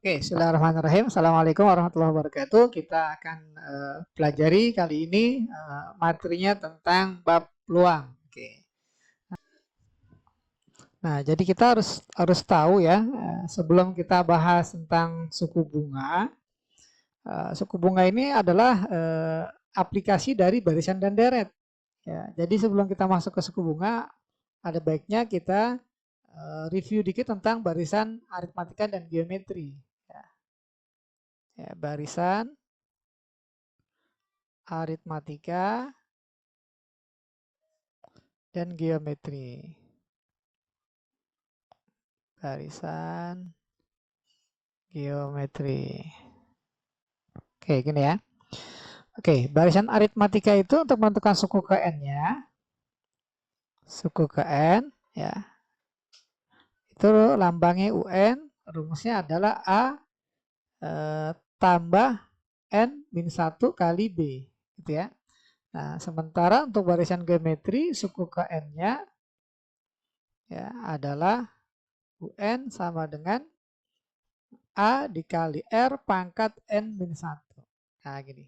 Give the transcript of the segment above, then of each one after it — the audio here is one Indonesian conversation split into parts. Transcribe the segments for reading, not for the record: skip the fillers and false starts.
Oke, bismillahirrahmanirrahim. Assalamualaikum warahmatullahi wabarakatuh. Kita akan pelajari kali ini materinya tentang bab peluang. Oke. Nah, jadi kita harus tahu ya, sebelum kita bahas tentang suku bunga. Suku bunga ini adalah aplikasi dari barisan dan deret. Ya, jadi sebelum kita masuk ke suku bunga, ada baiknya kita review dikit tentang barisan aritmatika dan geometri. Ya, barisan aritmatika dan geometri. Barisan geometri. Oke, gini ya. Oke, barisan aritmatika itu untuk menentukan suku ke n-nya. Suku ke n, ya. Itu lambangnya UN, rumusnya adalah A tambah n-1 kali B, gitu ya. Nah, sementara untuk barisan geometri suku ke n-nya ya adalah UN sama dengan A dikali R pangkat n-1. Nah, gini.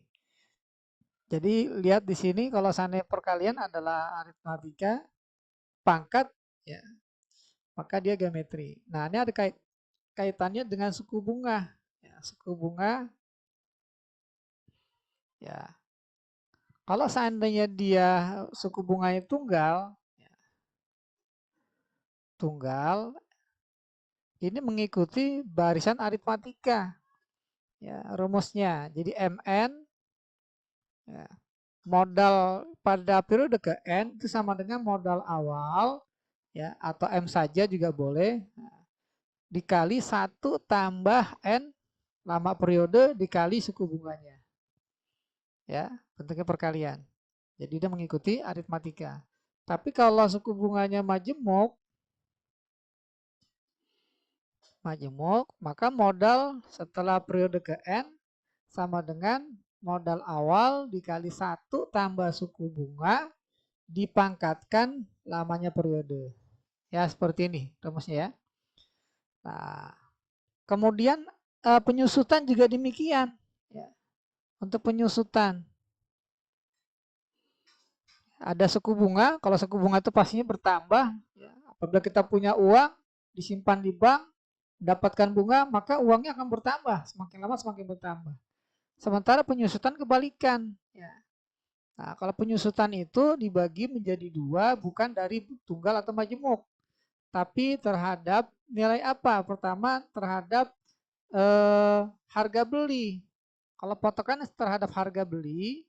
Jadi lihat di sini kalau seandainya perkalian adalah aritmatika pangkat ya, maka dia geometri. Nah, ini ada kaitannya dengan suku bunga. Ya, suku bunga ya. Kalau seandainya dia suku bunganya tunggal, ya, tunggal ini mengikuti barisan aritmatika. Ya, rumusnya. Jadi MN ya, modal pada periode ke N itu sama dengan modal awal ya atau M saja juga boleh dikali 1 tambah N lama periode dikali suku bunganya. Ya, bentuknya perkalian. Jadi dia mengikuti aritmatika. Tapi kalau suku bunganya majemuk, maka modal setelah periode ke N sama dengan modal awal dikali 1 tambah suku bunga dipangkatkan lamanya periode. Ya, seperti ini rumusnya ya. Nah, kemudian penyusutan juga demikian. Ya. Untuk penyusutan ada suku bunga. Kalau suku bunga itu pastinya bertambah. Ya. Apabila kita punya uang disimpan di bank, mendapatkan bunga, maka uangnya akan bertambah. Semakin lama semakin bertambah. Sementara penyusutan kebalikan. Ya. Nah, kalau penyusutan itu dibagi menjadi dua, bukan dari tunggal atau majemuk, tapi terhadap nilai apa? Pertama terhadap harga beli. Kalau patokan terhadap harga beli,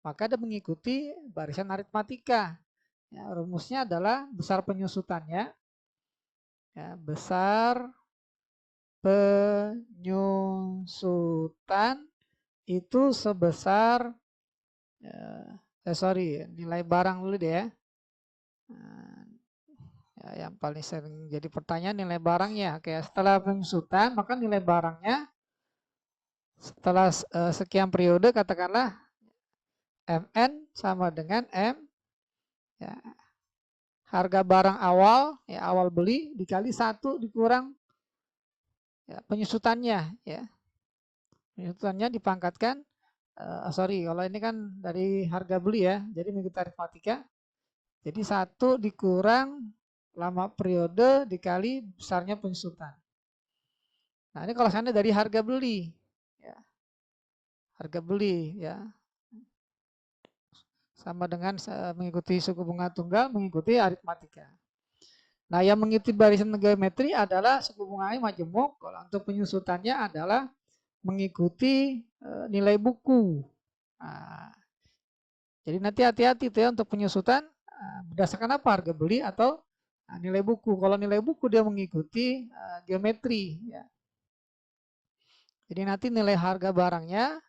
maka dia mengikuti barisan aritmatika. Ya, rumusnya adalah besar penyusutannya, ya, besar penyusutan itu sebesar nilai barang dulu deh ya. Ya, yang paling sering jadi pertanyaan nilai barangnya. Oke, setelah penyusutan maka nilai barangnya setelah sekian periode katakanlah MN sama dengan M ya, harga barang awal ya awal beli dikali 1 dikurang ya, penyusutannya ya. Penyusutannya dipangkatkan kalau ini kan dari harga beli ya. Jadi mengikuti aritmatika. Jadi 1 dikurang lama periode dikali besarnya penyusutan. Nah, ini kalau seandainya dari harga beli ya. Harga beli ya. Sama dengan mengikuti suku bunga tunggal, mengikuti aritmatika. Nah, yang mengikuti barisan geometri adalah suku bunganya majemuk. Kalau untuk penyusutannya adalah mengikuti nilai buku. Nah, jadi nanti hati-hati tuh ya untuk penyusutan berdasarkan apa harga beli atau nilai buku. Kalau nilai buku dia mengikuti geometri. Ya. Jadi nanti nilai harga barangnya,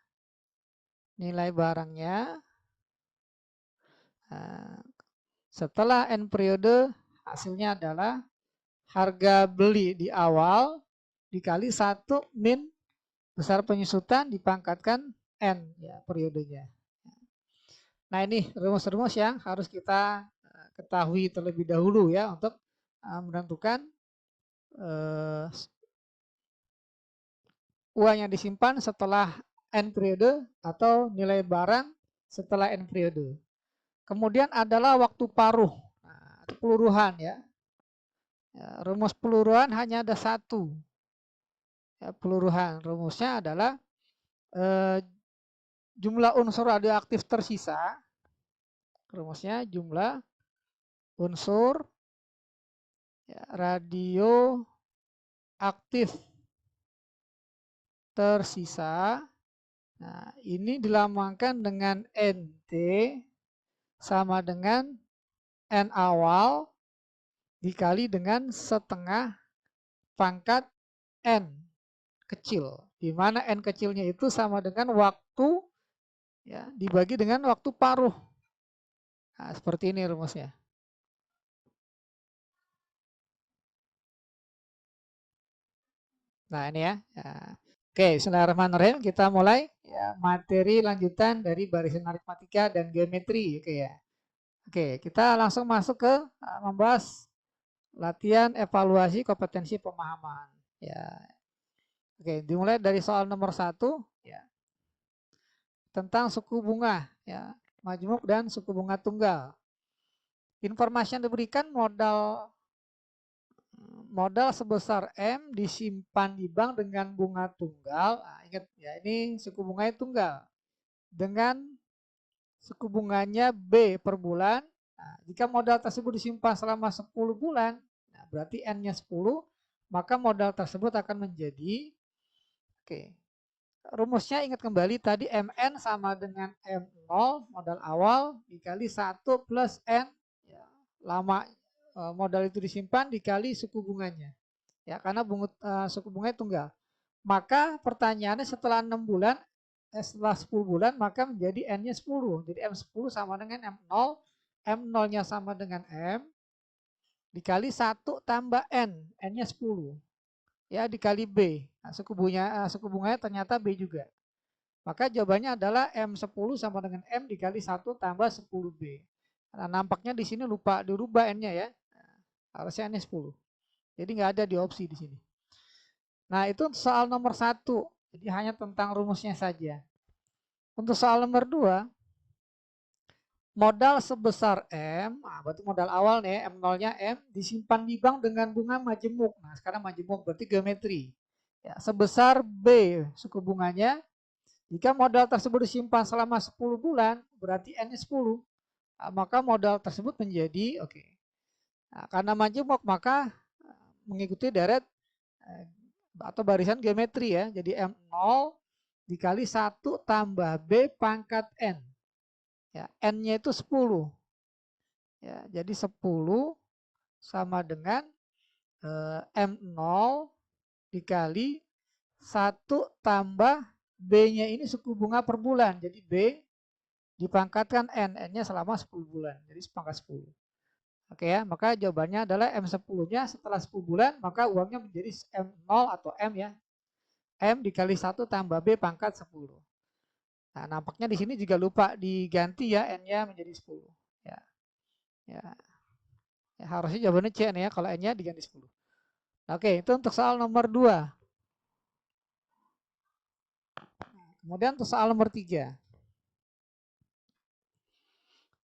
setelah N periode hasilnya adalah harga beli di awal dikali 1 min besar penyusutan dipangkatkan N ya periodenya. Nah, ini rumus-rumus yang harus kita ketahui terlebih dahulu ya untuk menentukan uang yang disimpan setelah N periode atau nilai barang setelah N periode. Kemudian adalah waktu paruh, nah, peluruhan ya. Rumus peluruhan hanya ada satu. Ya, peluruhan rumusnya adalah jumlah unsur radioaktif tersisa. Rumusnya jumlah unsur ya, radioaktif tersisa. Nah, ini dilambangkan dengan NT sama dengan N awal dikali dengan setengah pangkat N kecil. Di mana N kecilnya itu sama dengan waktu ya, dibagi dengan waktu paruh. Nah, seperti ini rumusnya. Nah, ini ya. Oke, bismillahirrahmanirrahim. Kita mulai ya, materi lanjutan dari barisan aritmatika dan geometri. Oke ya. Oke, kita langsung masuk ke membahas latihan evaluasi kompetensi pemahaman. Ya. Oke, dimulai dari soal nomor 1 ya. Tentang suku bunga ya, majmuk dan suku bunga tunggal. Informasi yang diberikan modal sebesar M disimpan di bank dengan bunga tunggal. Nah, ingat ya, ini suku bunganya tunggal dengan suku bunganya B per bulan. Nah, jika modal tersebut disimpan selama 10 bulan, nah berarti N-nya 10, maka modal tersebut akan menjadi rumusnya ingat kembali tadi MN sama dengan M0 modal awal dikali 1 plus N ya, lama modal itu disimpan dikali suku bunganya. Ya, karena suku bunganya tunggal. Maka pertanyaannya setelah 6 bulan setelah 10 bulan maka menjadi N-nya 10. Jadi M10 sama dengan M0, M0-nya sama dengan M dikali 1 tambah N, N-nya 10. Ya, dikali B. Nah, suku bunganya ternyata B juga. Maka jawabannya adalah M10 sama dengan M dikali 1 tambah 10B. Nah, nampaknya di sini lupa dirubah N-nya ya. Harusnya N-nya 10. Jadi nggak ada di opsi di sini. Nah, itu soal nomor 1. Jadi hanya tentang rumusnya saja. Untuk soal nomor 2, modal sebesar M, nah berarti modal awal nih, M0-nya M, disimpan di bank dengan bunga majemuk. Nah, sekarang majemuk berarti geometri. Ya, sebesar B suku bunganya. Jika modal tersebut disimpan selama 10 bulan, berarti N-nya 10. Nah, maka modal tersebut menjadi, nah, karena majemuk maka mengikuti deret atau barisan geometri ya. Jadi M0 dikali 1 tambah B pangkat N. Ya, N-nya itu 10. Ya, jadi 10 sama dengan M0 dikali 1 tambah B-nya ini suku bunga per bulan. Jadi B dipangkatkan N, N-nya selama 10 bulan. Jadi sepangkat 10. Oke ya, maka jawabannya adalah M10-nya setelah 10 bulan, maka uangnya menjadi M0 atau M ya. M dikali 1 tambah B pangkat 10. Nah, nampaknya di sini juga lupa diganti ya N-nya menjadi 10. Ya. Ya. Ya, harusnya jawabannya C nih ya kalau N-nya diganti 10. Oke, itu untuk soal nomor 2. Kemudian untuk soal nomor 3.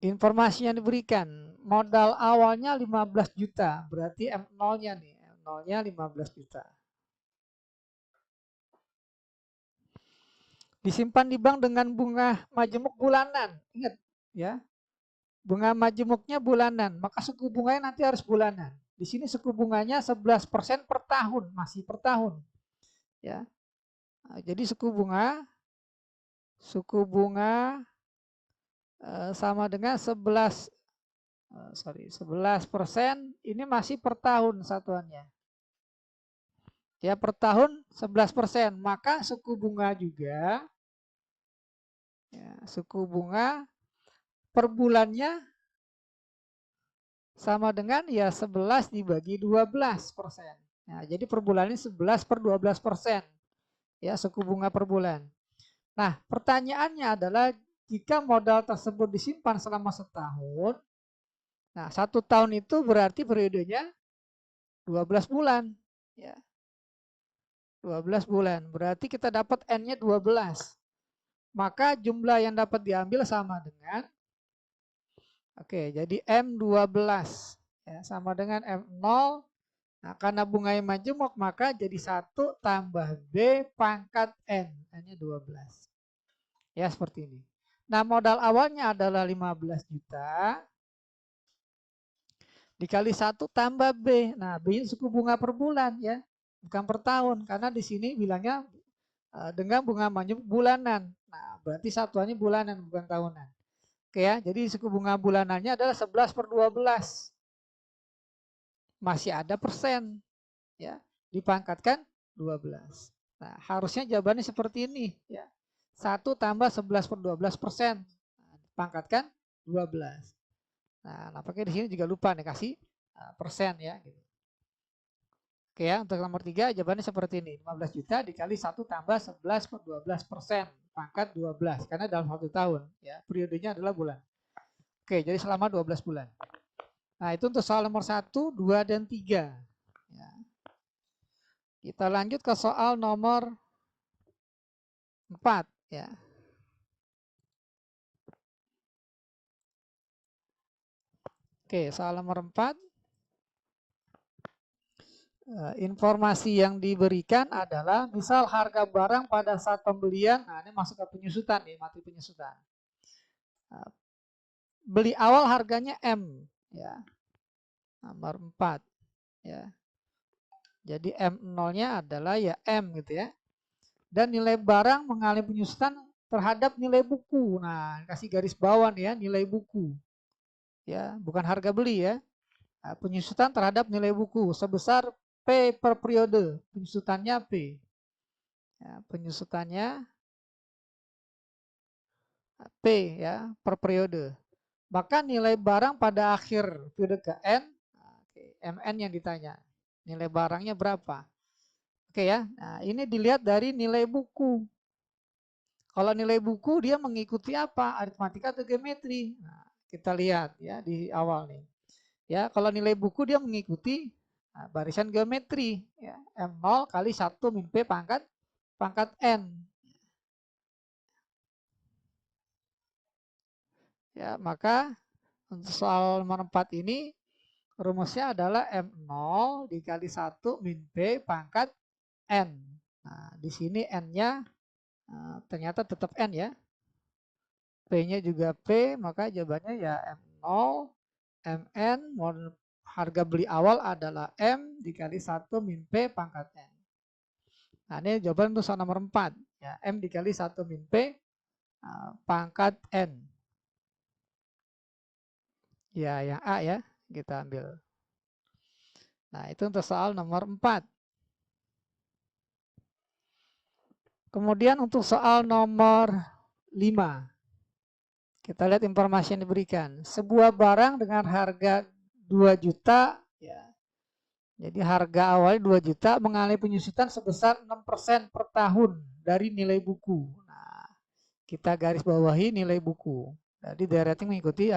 Informasi yang diberikan, modal awalnya 15 juta, berarti M0-nya nih, M0-nya 15 juta. Disimpan di bank dengan bunga majemuk bulanan. Ingat ya, bunga majemuknya bulanan, maka suku bunganya nanti harus bulanan. Di sini suku bunganya 11% per tahun, masih per tahun. Ya. Nah, jadi suku bunga sama dengan 11% ini masih per tahun satuannya. Ya, per tahun 11%, maka suku bunga juga ya, suku bunga per bulannya sama dengan ya 11 dibagi 12%. Nah, jadi per bulannya 11 per 12%. Ya, suku bunga per bulan. Nah, pertanyaannya adalah jika modal tersebut disimpan selama setahun, nah 1 tahun itu berarti periodenya 12 bulan. Ya. 12 bulan. Berarti kita dapat N-nya 12. Maka jumlah yang dapat diambil sama dengan, oke, jadi M12 ya, sama dengan M0. Nah, karena bunganya majemuk maka jadi 1 tambah B pangkat N. N-nya 12. Ya, seperti ini. Nah, modal awalnya adalah 15 juta dikali 1 tambah B. Nah, B ini suku bunga per bulan ya, bukan per tahun. Karena di sini bilangnya dengan bunga majemuk bulanan. Nah, berarti satuannya bulanan bukan tahunan. Oke ya, jadi suku bunga bulanannya adalah 11/12. Masih ada persen ya, dipangkatkan 12. Nah, harusnya jawabannya seperti ini ya. 1 tambah 11/12%. Nah, dipangkatkan 12. Nah, nampaknya di sini juga lupa nih kasih persen ya gitu. Oke ya, untuk nomor 3 jawabannya seperti ini. 15 juta dikali 1 tambah 11/12%. Pangkat 12. Karena dalam 1 tahun. Ya, periodenya adalah bulan. Oke, jadi selama 12 bulan. Nah, itu untuk soal nomor 1, 2, dan 3. Ya. Kita lanjut ke soal nomor 4. Ya. Oke, soal nomor 4. Informasi yang diberikan adalah misal harga barang pada saat pembelian, nah ini masuk ke penyusutan nih, materi penyusutan. Beli awal harganya M ya. Nomor 4 ya. Jadi M0-nya adalah ya M gitu ya. Dan nilai barang mengalami penyusutan terhadap nilai buku. Nah, kasih garis bawah nih ya, nilai buku. Ya, bukan harga beli ya. Nah, penyusutan terhadap nilai buku sebesar P per periode. Penyusutannya P. Ya, penyusutannya P ya per periode. Maka nilai barang pada akhir periode ke N, MN yang ditanya. Nilai barangnya berapa? Oke ya. Nah, ini dilihat dari nilai buku. Kalau nilai buku dia mengikuti apa? Aritmatika atau geometri? Nah, kita lihat ya di awal nih. Ya, kalau nilai buku dia mengikuti barisan geometri ya. M0 kali 1 min P pangkat N. Ya, maka untuk soal nomor 4 ini rumusnya adalah M0 dikali 1 min P pangkat N. Nah, di sini N-nya ternyata tetap N ya. P-nya juga P, maka jawabannya ya M0, MN, harga beli awal adalah M dikali 1 min P pangkat N. Nah, ini jawaban untuk soal nomor 4. Ya, M dikali 1 min P pangkat N. Ya, yang A ya, kita ambil. Nah, itu untuk soal nomor 4. Kemudian untuk soal nomor 5. Kita lihat informasi yang diberikan. Sebuah barang dengan harga 2 juta ya. Jadi harga awalnya 2 juta mengalami penyusutan sebesar 6% per tahun dari nilai buku. Nah, kita garis bawahi nilai buku. Jadi derating mengikuti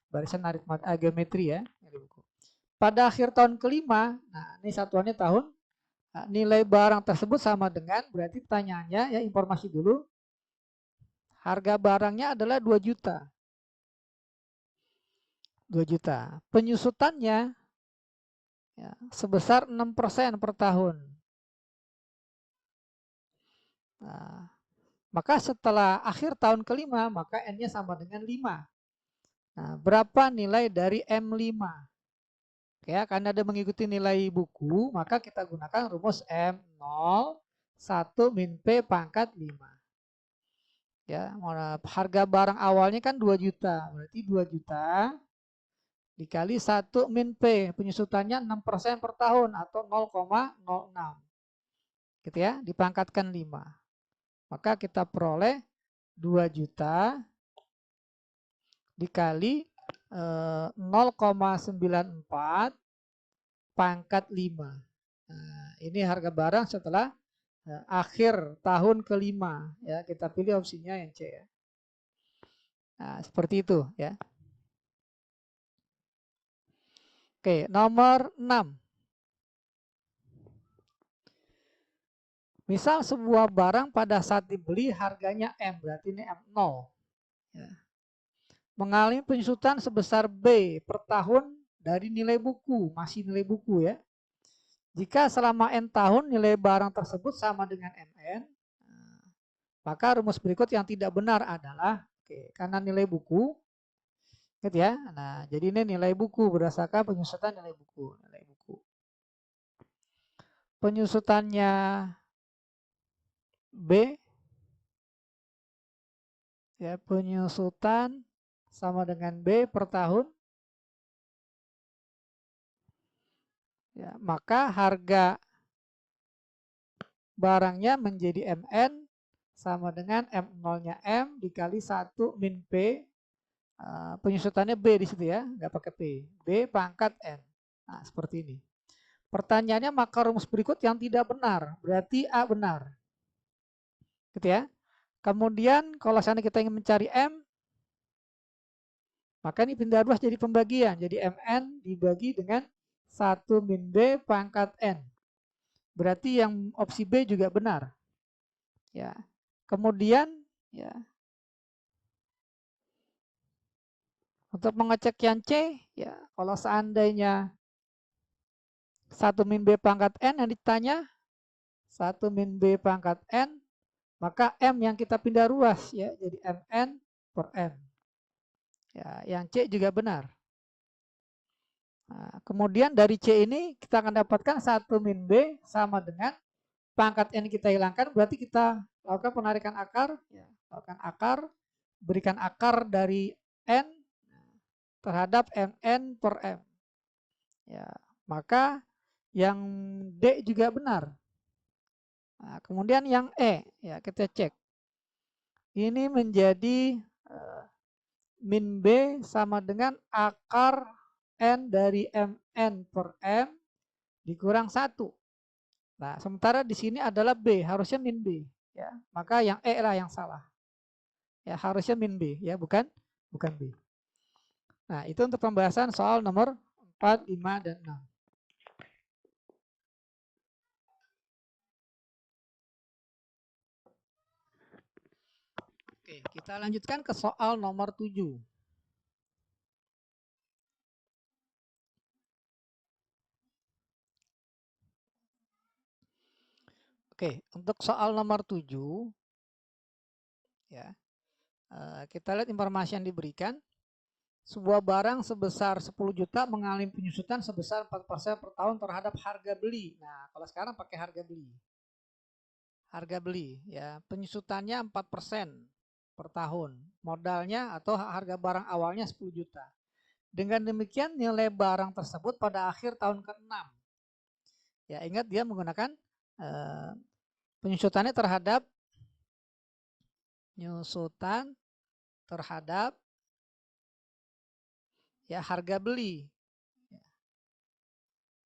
barisan aritmatika geometri ya, nilai buku. Pada akhir tahun kelima, nah ini satuannya tahun, nah, nilai barang tersebut sama dengan, berarti pertanyaannya ya informasi dulu, harga barangnya adalah 2 juta. 2 juta. Penyusutannya ya, sebesar 6% per tahun. Nah, maka setelah akhir tahun kelima, maka N-nya sama dengan 5. Nah, berapa nilai dari M5? Ya, karena ada mengikuti nilai buku, maka kita gunakan rumus M0 1 min P pangkat 5. Ya, harga barang awalnya kan 2 juta, berarti 2 juta dikali 1 min P, penyusutannya 6% per tahun atau 0,06. Gitu ya, dipangkatkan 5. Maka kita peroleh 2 juta dikali 0,94 pangkat 5. Nah, ini harga barang setelah akhir tahun kelima ya, kita pilih opsinya yang C ya. Nah, seperti itu ya. Oke, nomor 6. Misal sebuah barang pada saat dibeli harganya M, berarti ini M0. Ya. Mengalami penyusutan sebesar B per tahun dari nilai buku, masih nilai buku ya. Jika selama N tahun nilai barang tersebut sama dengan MN, maka rumus berikut yang tidak benar adalah, karena nilai buku, gitu ya. Nah, jadi ini nilai buku berdasarkan penyusutan nilai buku. Penyusutannya B, ya, penyusutan sama dengan B per tahun, ya, maka harga barangnya menjadi MN sama dengan M0-nya M dikali 1 min P, penyusutannya B di situ ya, nggak pakai P, B pangkat N. Nah, seperti ini. Pertanyaannya, maka rumus berikut yang tidak benar, berarti A benar. Gitu ya. Kemudian kalau seandainya kita ingin mencari M, maka ini pindah ruas jadi pembagian. Jadi MN dibagi dengan 1 min B pangkat N. Berarti yang opsi B juga benar. Ya. Kemudian ya, untuk mengecek yang C, ya kalau seandainya 1 min B pangkat N yang ditanya, 1 min B pangkat N, maka M yang kita pindah ruas ya, jadi MN per M. Ya, yang C juga benar. Nah, kemudian dari C ini kita akan dapatkan 1 min B sama dengan pangkat N kita hilangkan, berarti kita lakukan penarikan akar, ya, lakukan akar, berikan akar dari N terhadap MN per M. Ya, maka yang D juga benar. Nah, kemudian yang E, ya kita cek. Ini menjadi min B sama dengan akar N dari MN per M dikurang 1. Nah, sementara di sini adalah B, harusnya min B. Ya, maka yang E lah yang salah. Ya, harusnya min B, ya, bukan B. Nah, itu untuk pembahasan soal nomor 4, 5, dan 6. Oke, kita lanjutkan ke soal nomor 7. Oke, untuk soal nomor 7, ya, kita lihat informasi yang diberikan. Sebuah barang sebesar 10 juta mengalami penyusutan sebesar 4% per tahun terhadap harga beli. Nah, kalau sekarang pakai harga beli. Harga beli, ya, penyusutannya 4% per tahun. Modalnya atau harga barang awalnya 10 juta. Dengan demikian nilai barang tersebut pada akhir tahun ke-6. Ya, ingat dia menggunakan penyusutannya terhadap ya harga beli.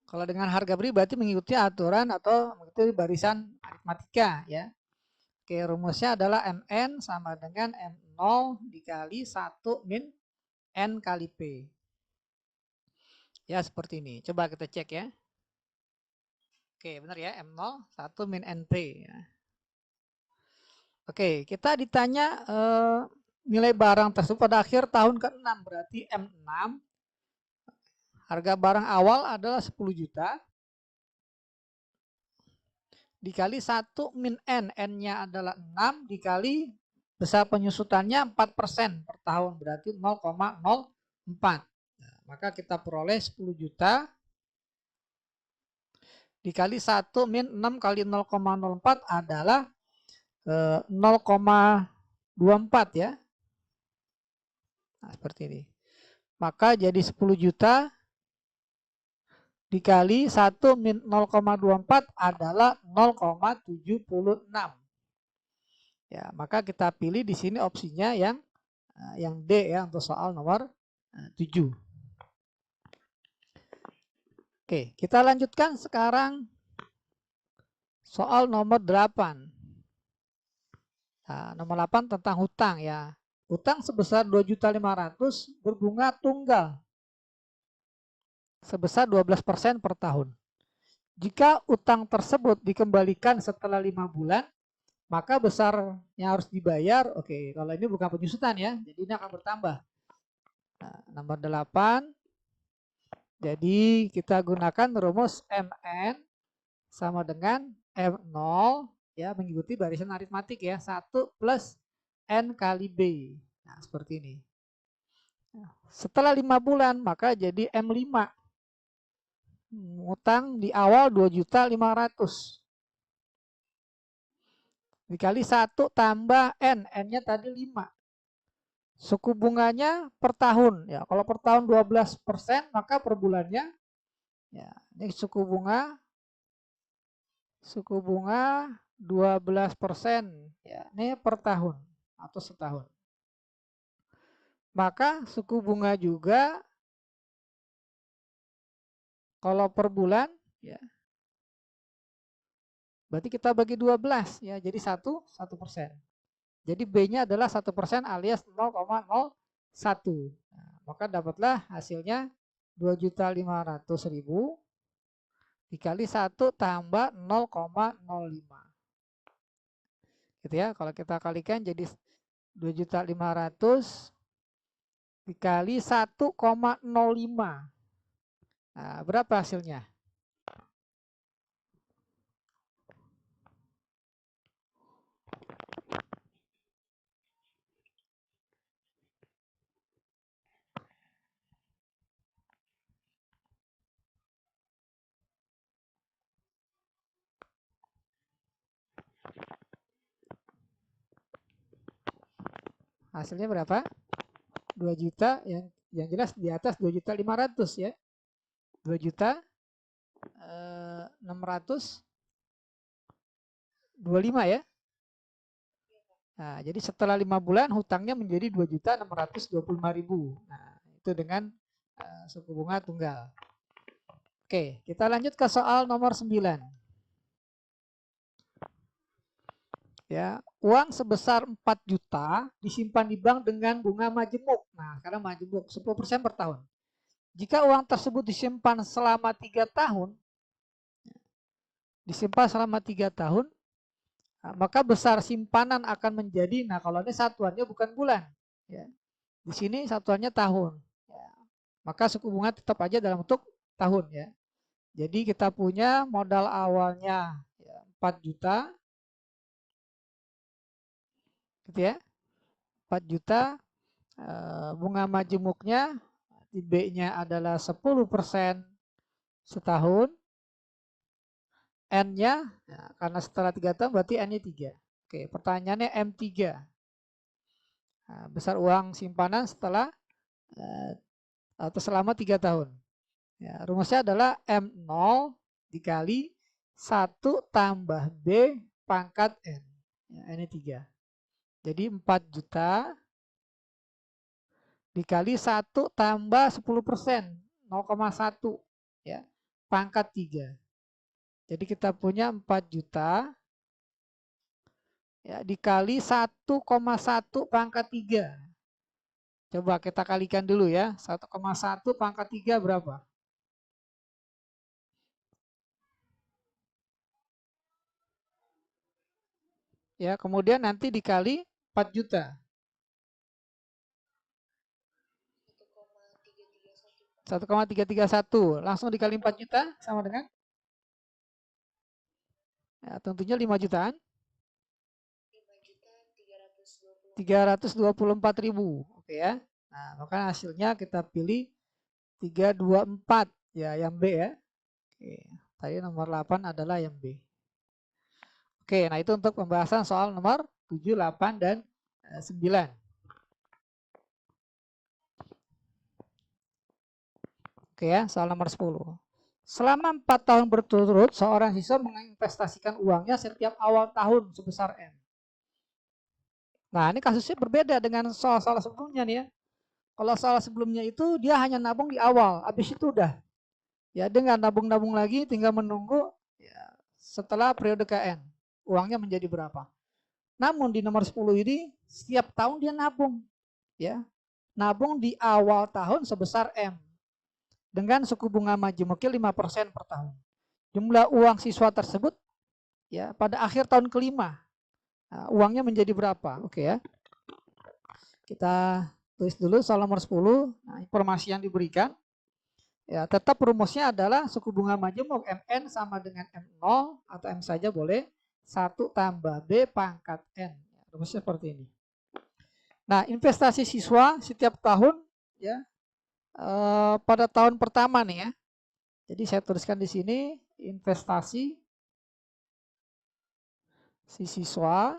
Kalau dengan harga beli berarti mengikuti aturan atau mengikuti barisan aritmatika ya. Oke, rumusnya adalah MN sama dengan M0 dikali 1 min N kali P. Ya, seperti ini. Coba kita cek ya. Oke, benar ya, M0 1 min NP ya. Oke, kita ditanya nilai barang tersebut pada akhir tahun ke-6, berarti M6. Harga barang awal adalah 10 juta. Dikali 1 min N. N-nya adalah 6 dikali besar penyusutannya 4% per tahun. Berarti 0,04. Nah, maka kita peroleh 10 juta dikali 1 min 6 kali 0,04 adalah 0,24 ya. Nah, seperti ini. Maka jadi 10 juta dikali 1 min 0,24 adalah 0,76. Ya, maka kita pilih di sini opsinya yang D ya untuk soal nomor 7. Oke, kita lanjutkan sekarang soal nomor 8. Nah, nomor 8 tentang hutang ya. Hutang sebesar 2.500.000 berbunga tunggal sebesar 12% per tahun. Jika utang tersebut dikembalikan setelah 5 bulan, maka besar yang harus dibayar, oke, kalau ini bukan penyusutan ya, jadi ini akan bertambah. Nah, nomor 8, jadi kita gunakan rumus MN sama dengan M0, ya, mengikuti barisan aritmatik ya, 1 plus N kali B. Nah, seperti ini. Setelah 5 bulan, maka jadi M5. Utang di awal 2.500.000. Dikali 1 tambah N. N-nya tadi 5. Suku bunganya per tahun. Ya, kalau per tahun 12%, maka per bulannya, ya, ini suku bunga 12%. Ya, ini per tahun atau setahun. Maka suku bunga juga kalau per bulan, ya, berarti kita bagi 12 ya, jadi 1%. Jadi B-nya adalah 1% alias 0,01. Nah, maka dapatlah hasilnya 2.500.000 dikali 1 tambah 0,05. Gitu ya. Kalau kita kalikan jadi 2.500.000 dikali 1,05. Nah, berapa hasilnya? Hasilnya berapa? 2 juta, yang jelas di atas 2.500.000 ya. 2.625 ya. Nah, jadi setelah 5 bulan hutangnya menjadi 2.625.000. Nah, itu dengan suku bunga tunggal. Oke, kita lanjut ke soal nomor 9. Ya, uang sebesar 4 juta disimpan di bank dengan bunga majemuk. Nah, sekarang majemuk 10% per tahun. Jika uang tersebut disimpan selama 3 tahun, maka besar simpanan akan menjadi, nah kalau ini satuannya bukan bulan, ya. Di sini satuannya tahun. Ya. Maka suku bunga tetap aja dalam bentuk tahun ya. Jadi kita punya modal awalnya ya, 4 juta. Gitu ya. 4 juta, bunga majemuknya di B-nya adalah 10% setahun. N-nya, ya, karena setelah 3 tahun berarti N-nya 3. Oke, pertanyaannya M3. Nah, besar uang simpanan setelah atau selama 3 tahun. Ya, rumusnya adalah M0 dikali 1 tambah B pangkat N. Ya, N-nya 3. Jadi 4 juta dikali 1 tambah 10%, 0,1 ya, pangkat 3. Jadi kita punya 4 juta ya, dikali 1,1 pangkat 3. Coba kita kalikan dulu ya. 1,1 pangkat 3 berapa? Ya, kemudian nanti dikali 4 juta. 1,331. Langsung dikali 4 juta sama dengan? Ya, tentunya 5 jutaan. 324.000. Oke ya. Nah, maka hasilnya kita pilih 324 ya, yang B ya. Oke. Tadi nomor 8 adalah yang B. Oke, nah itu untuk pembahasan soal nomor 7, 8 dan 9. Oke ya, soal nomor 10. Selama 4 tahun berturut-turut, seorang siswa menginvestasikan uangnya setiap awal tahun sebesar M. Nah, ini kasusnya berbeda dengan soal-soal sebelumnya nih ya. Kalau soal sebelumnya itu dia hanya nabung di awal, habis itu udah. Ya, dia nggak nabung-nabung lagi, tinggal menunggu ya, setelah periode KN. Uangnya menjadi berapa. Namun di nomor 10 ini, setiap tahun dia nabung. Ya, nabung di awal tahun sebesar M. Dengan suku bunga majemuknya 5% per tahun. jumlah uang siswa tersebut ya pada akhir tahun kelima. Nah, uangnya menjadi berapa? Oke ya. Kita tulis dulu soal nomor 10. Nah, informasi yang diberikan ya tetap rumusnya adalah suku bunga majemuk MN sama dengan M0 atau M saja boleh 1 tambah B pangkat N. Rumusnya seperti ini. Nah, investasi siswa setiap tahun ya pada tahun pertama nih ya. Jadi saya tuliskan di sini investasi si siswa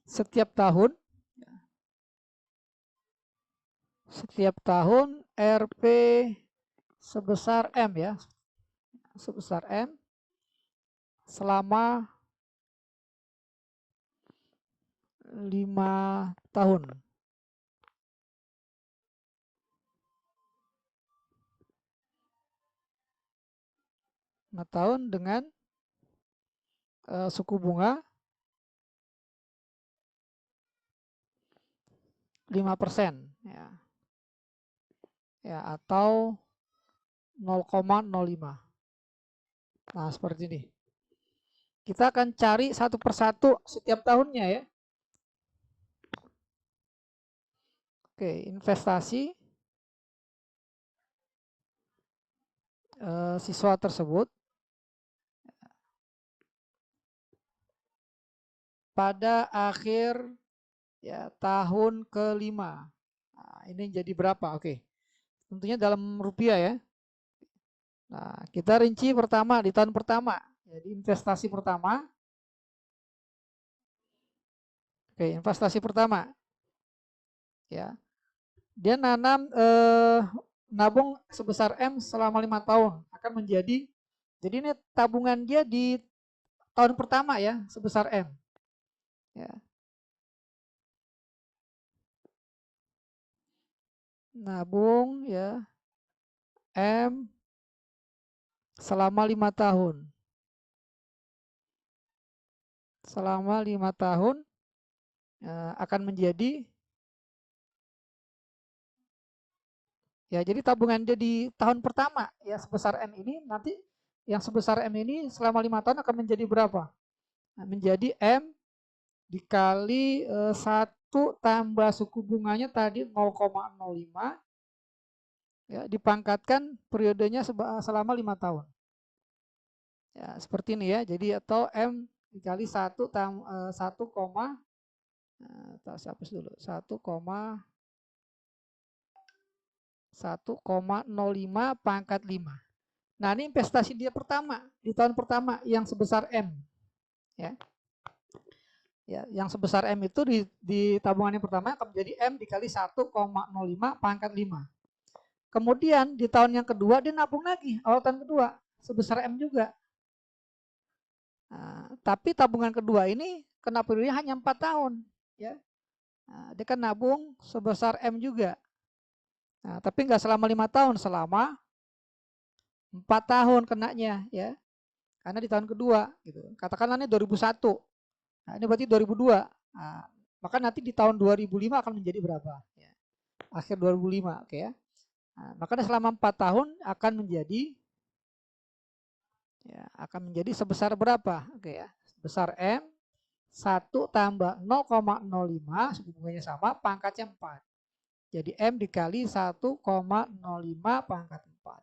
setiap tahun RP sebesar M ya, sebesar M selama 5 tahun. Dengan suku bunga 5% ya. Ya, atau 0,05. Nah, seperti ini. Kita akan cari satu persatu setiap tahunnya ya. Oke, investasi siswa tersebut pada akhir ya tahun kelima. Nah, ini jadi berapa? Oke. Tentunya dalam rupiah ya. Nah, kita rinci pertama di tahun pertama. Jadi investasi pertama. Oke, investasi pertama. Ya. Dia nabung sebesar M selama 5 tahun akan menjadi, jadi ini tabungan dia di tahun pertama ya sebesar M ya. Nabung ya M selama 5 tahun, akan menjadi ya, jadi tabungan dia di tahun pertama ya sebesar M ini, nanti yang sebesar M ini selama 5 tahun akan menjadi berapa? Nah, menjadi M dikali 1 tambah suku bunganya tadi 0,05 ya, dipangkatkan periodenya selama 5 tahun. Ya, seperti ini ya. Jadi atau M dikali 1 1, hapus dulu. 1,05 pangkat 5. Nah, ini investasi dia pertama di tahun pertama yang sebesar M ya. Ya, yang sebesar M itu di tabungan yang pertama akan menjadi M dikali 1,05 pangkat 5. Kemudian di tahun yang kedua dia nabung lagi, awal tahun kedua sebesar M juga. Nah, tapi tabungan kedua ini kena periodenya hanya 4 tahun ya. Nah, dia kan nabung sebesar M juga. Nah, tapi nggak selama 5 tahun, selama 4 tahun kenanya ya. Karena di tahun kedua gitu. Katakanlah ini 2001. Nah, ini berarti 2002. Nah, maka nanti di tahun 2005 akan menjadi berapa ya. Akhir 2005, oke ya. Nah, maka selama 4 tahun akan menjadi sebesar berapa? Oke ya. Sebesar M 1 tambah 0,05 suku bunganya sama, pangkatnya 4. Jadi M dikali 1,05 pangkat 4.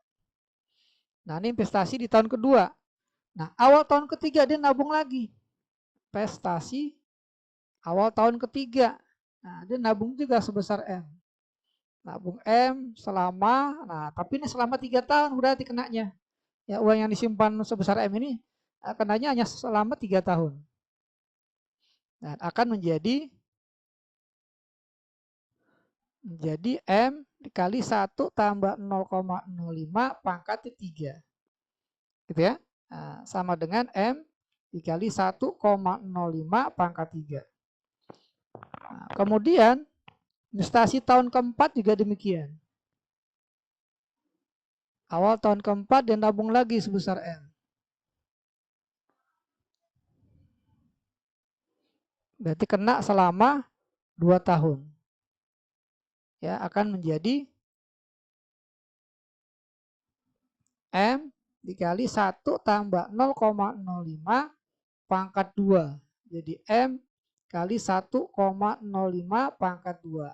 Nah, ini investasi di tahun kedua. Nah, awal tahun ketiga dia nabung lagi. Investasi awal tahun ketiga. Nah, dia nabung juga sebesar M. Nabung M selama, nah tapi ini selama 3 tahun berarti kenanya. Ya, uang yang disimpan sebesar M ini kenanya hanya selama 3 tahun. Dan akan menjadi M dikali 1 tambah 0,05 pangkat 3. Gitu ya. Nah, sama dengan M dikali 1,05 pangkat 3. Nah, kemudian investasi tahun keempat juga demikian. Awal tahun keempat dia nabung lagi sebesar M. Berarti kena selama 2 tahun. Ya, akan menjadi M dikali 1 tambah 0,05 pangkat 2. Jadi M kali 1,05 pangkat 2.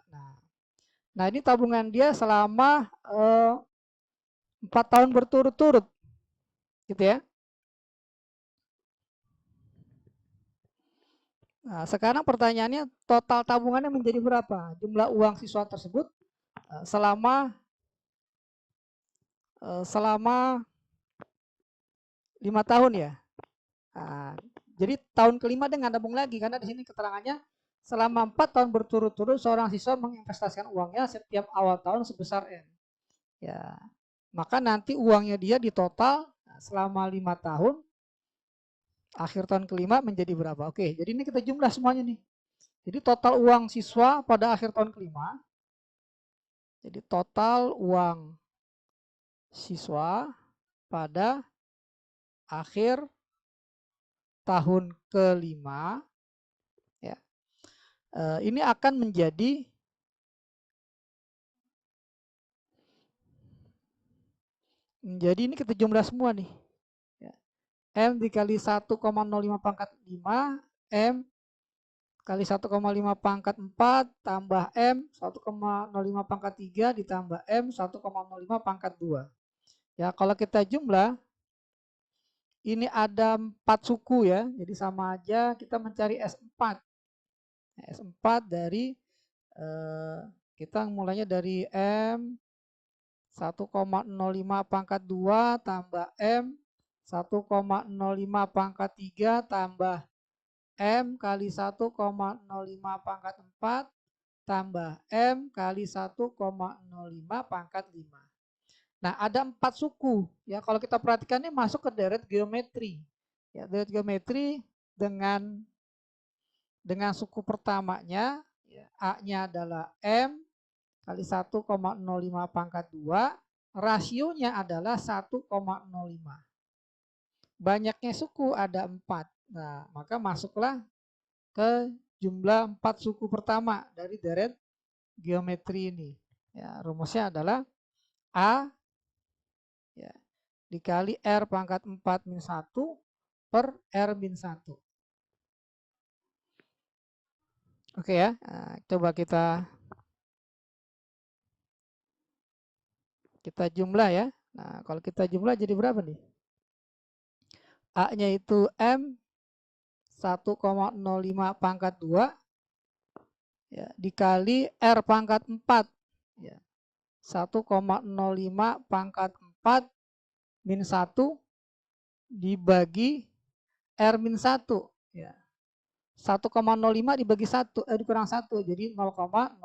Nah ini tabungan dia selama 4 tahun berturut-turut. Gitu ya. Nah, sekarang pertanyaannya total tabungannya menjadi berapa? Jumlah uang siswa tersebut selama 5 tahun ya. Nah, jadi tahun kelima dia nggak nabung lagi karena di sini keterangannya selama 4 tahun berturut-turut seorang siswa menginvestasikan uangnya setiap awal tahun sebesar N. Ya, maka nanti uangnya dia di total selama 5 tahun akhir tahun kelima menjadi berapa? Oke, jadi ini kita jumlah semuanya nih. Jadi total uang siswa pada akhir tahun kelima. Jadi total uang siswa pada akhir tahun kelima ya. Ini akan menjadi ini kita jumlah semua nih. M dikali 1,05 pangkat 5, M kali 1,5 pangkat 4 tambah M 1,05 pangkat 3 ditambah M 1,05 pangkat 2. Ya, kalau kita jumlah ini ada 4 suku ya. Jadi sama aja kita mencari S4. S4 dari kita mulainya dari M 1,05 pangkat 2 tambah M 1,05 pangkat 3 tambah M kali 1,05 pangkat 4 tambah M kali 1,05 pangkat 5. Nah, ada 4 suku. Ya, kalau kita perhatikan ini masuk ke deret geometri. Ya, deret geometri dengan suku pertamanya, ya, A-nya adalah M kali 1,05 pangkat 2, rasionya adalah 1,05. Banyaknya suku ada 4. Nah, maka masuklah ke jumlah 4 suku pertama dari deret geometri ini. Ya, rumusnya adalah A ya, dikali R pangkat 4 min 1 per R min 1. Oke ya, nah, coba kita jumlah ya. Nah, kalau kita jumlah jadi berapa nih? A-nya itu M 1,05 pangkat 2 ya, dikali R pangkat 4 ya, 1,05 pangkat 4 min 1 dibagi R min 1 ya. 1,05 dibagi 1 dikurang 1 jadi 0,05.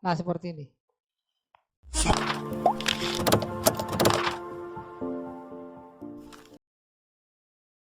Nah, seperti ini.